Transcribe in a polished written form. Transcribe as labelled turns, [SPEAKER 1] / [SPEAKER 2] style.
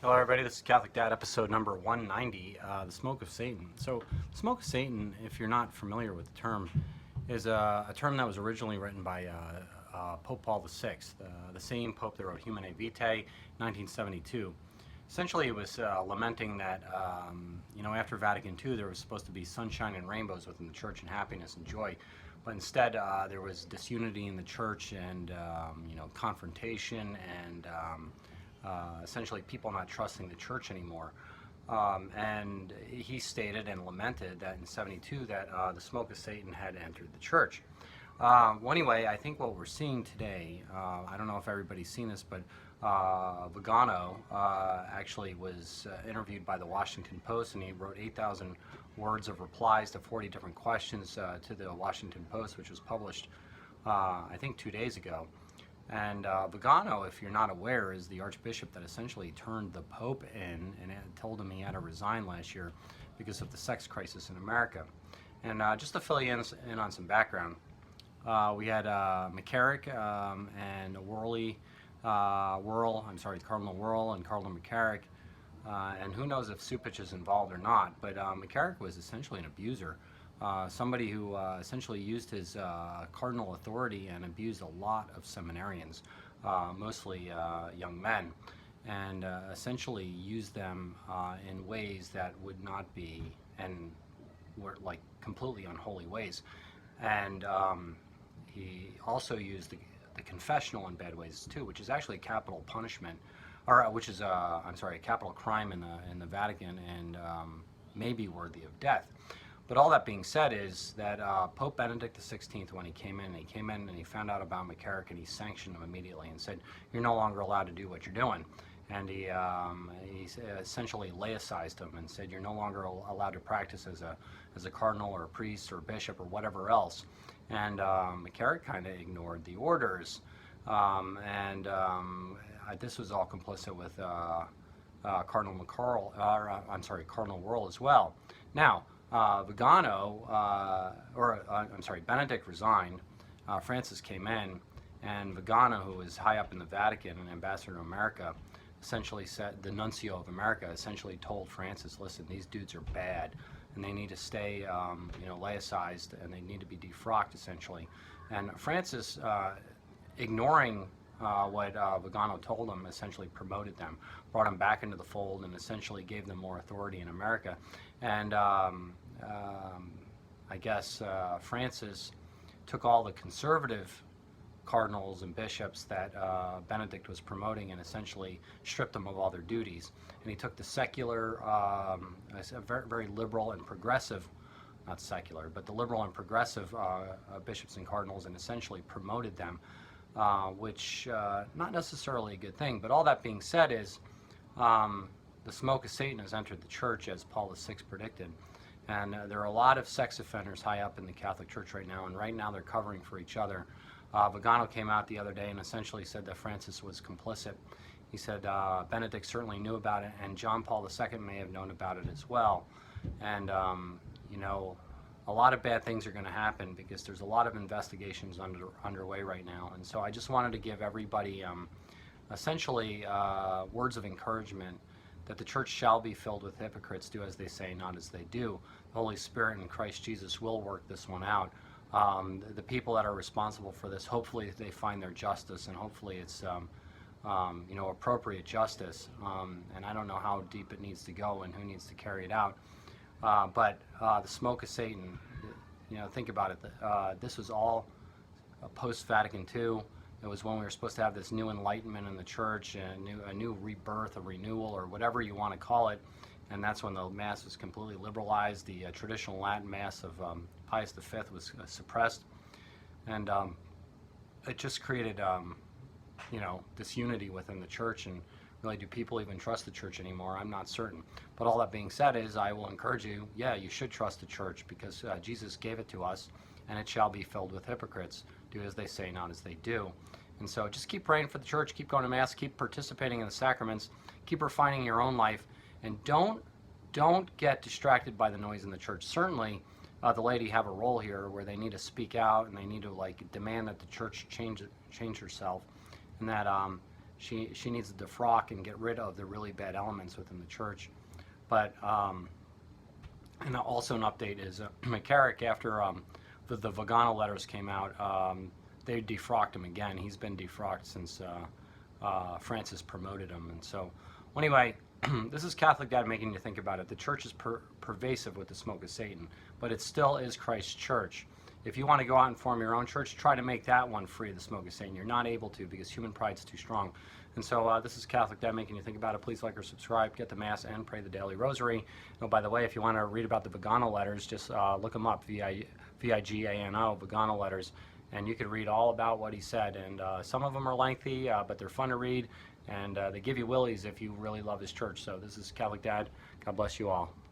[SPEAKER 1] Hello, everybody. This is Catholic Dad, episode number 190, The Smoke of Satan. So, the Smoke of Satan, if you're not familiar with the term, is a term that was originally written by Pope Paul VI, the same Pope that wrote Humanae Vitae, 1972. Essentially, it was lamenting that, after Vatican II, there was supposed to be sunshine and rainbows within the church and happiness and joy. But instead, there was disunity in the church and, confrontation and essentially people not trusting the church anymore. And he stated and lamented that in 72 that the smoke of Satan had entered the church. Well, anyway, I think what we're seeing today, I don't know if everybody's seen this, but Vigano actually was interviewed by the Washington Post, and he wrote 8,000 words of replies to 40 different questions to the Washington Post, which was published, I think, 2 days ago. And Vigano, if you're not aware, is the archbishop that essentially turned the Pope in and told him he had to resign last year because of the sex crisis in America. And just to fill you in on some background, we had McCarrick and Cardinal Wuerl and Cardinal McCarrick, and who knows if Cupich is involved or not, but McCarrick was essentially an abuser. Somebody who essentially used his cardinal authority and abused a lot of seminarians, mostly young men, and essentially used them in ways that would not be, and were like completely unholy ways. And he also used the confessional in bad ways too, which is actually a capital punishment, or which is a capital crime in the Vatican, and may be worthy of death. But all that being said is that Pope Benedict XVI, when he came in and he found out about McCarrick, and he sanctioned him immediately and said, "You're no longer allowed to do what you're doing." And he essentially laicized him and said, "You're no longer allowed to practice as a cardinal or a priest or a bishop or whatever else." And McCarrick kind of ignored the orders, this was all complicit with Cardinal Wuerl as well. Now, Benedict resigned, Francis came in, and Vigano, who was high up in the Vatican and ambassador to America, essentially said, the nuncio of America, essentially told Francis, "Listen, these dudes are bad, and they need to stay, laicized, and they need to be defrocked," essentially. And Francis, ignoring what Vigano told him, essentially promoted them, brought them back into the fold, and essentially gave them more authority in America. And Francis took all the conservative cardinals and bishops that Benedict was promoting and essentially stripped them of all their duties. And he took the secular, very, very liberal and progressive, not secular, but the liberal and progressive bishops and cardinals, and essentially promoted them, which not necessarily a good thing. But all that being said is the smoke of Satan has entered the church, as Paul VI predicted. And there are a lot of sex offenders high up in the Catholic Church right now, and right now they're covering for each other. Vigano came out the other day and essentially said that Francis was complicit. He said Benedict certainly knew about it, and John Paul II may have known about it as well. And, a lot of bad things are going to happen because there's a lot of investigations underway right now. And so I just wanted to give everybody essentially words of encouragement that the church shall be filled with hypocrites, do as they say, not as they do. The Holy Spirit in Christ Jesus will work this one out. The people that are responsible for this, hopefully they find their justice, and hopefully it's appropriate justice. And I don't know how deep it needs to go and who needs to carry it out. But the smoke of Satan, think about it. This was all post-Vatican II. It was when we were supposed to have this new enlightenment in the church, a new rebirth, a renewal, or whatever you want to call it. And that's when the Mass was completely liberalized. The traditional Latin Mass of Pius V was suppressed. And it just created, disunity within the church. And really, do people even trust the church anymore? I'm not certain. But all that being said is, I will encourage you, you should trust the church, because Jesus gave it to us, and it shall be filled with hypocrites. Do as they say, not as they do. And so just keep praying for the church, keep going to Mass, keep participating in the sacraments, keep refining your own life, and don't get distracted by the noise in the church. Certainly, the laity have a role here where they need to speak out, and they need to demand that the church change herself, and that she needs to defrock and get rid of the really bad elements within the church. But and also an update is McCarrick, after the Vagana letters came out, they defrocked him again. He's been defrocked since Francis promoted him. And so, well, anyway, this is Catholic Dad making you think about it. The church is pervasive with the smoke of Satan, but it still is Christ's church. If you want to go out and form your own church, try to make that one free of the smoke of Satan. You're not able to, because human pride is too strong. And so this is Catholic Dad making you think about it. Please like or subscribe, get the Mass, and pray the Daily Rosary. Oh, by the way, if you want to read about the Vagana letters, just look them up, Vigano, Vagana letters, and you can read all about what he said. And some of them are lengthy, but they're fun to read, and they give you willies if you really love his church. So this is Catholic Dad. God bless you all.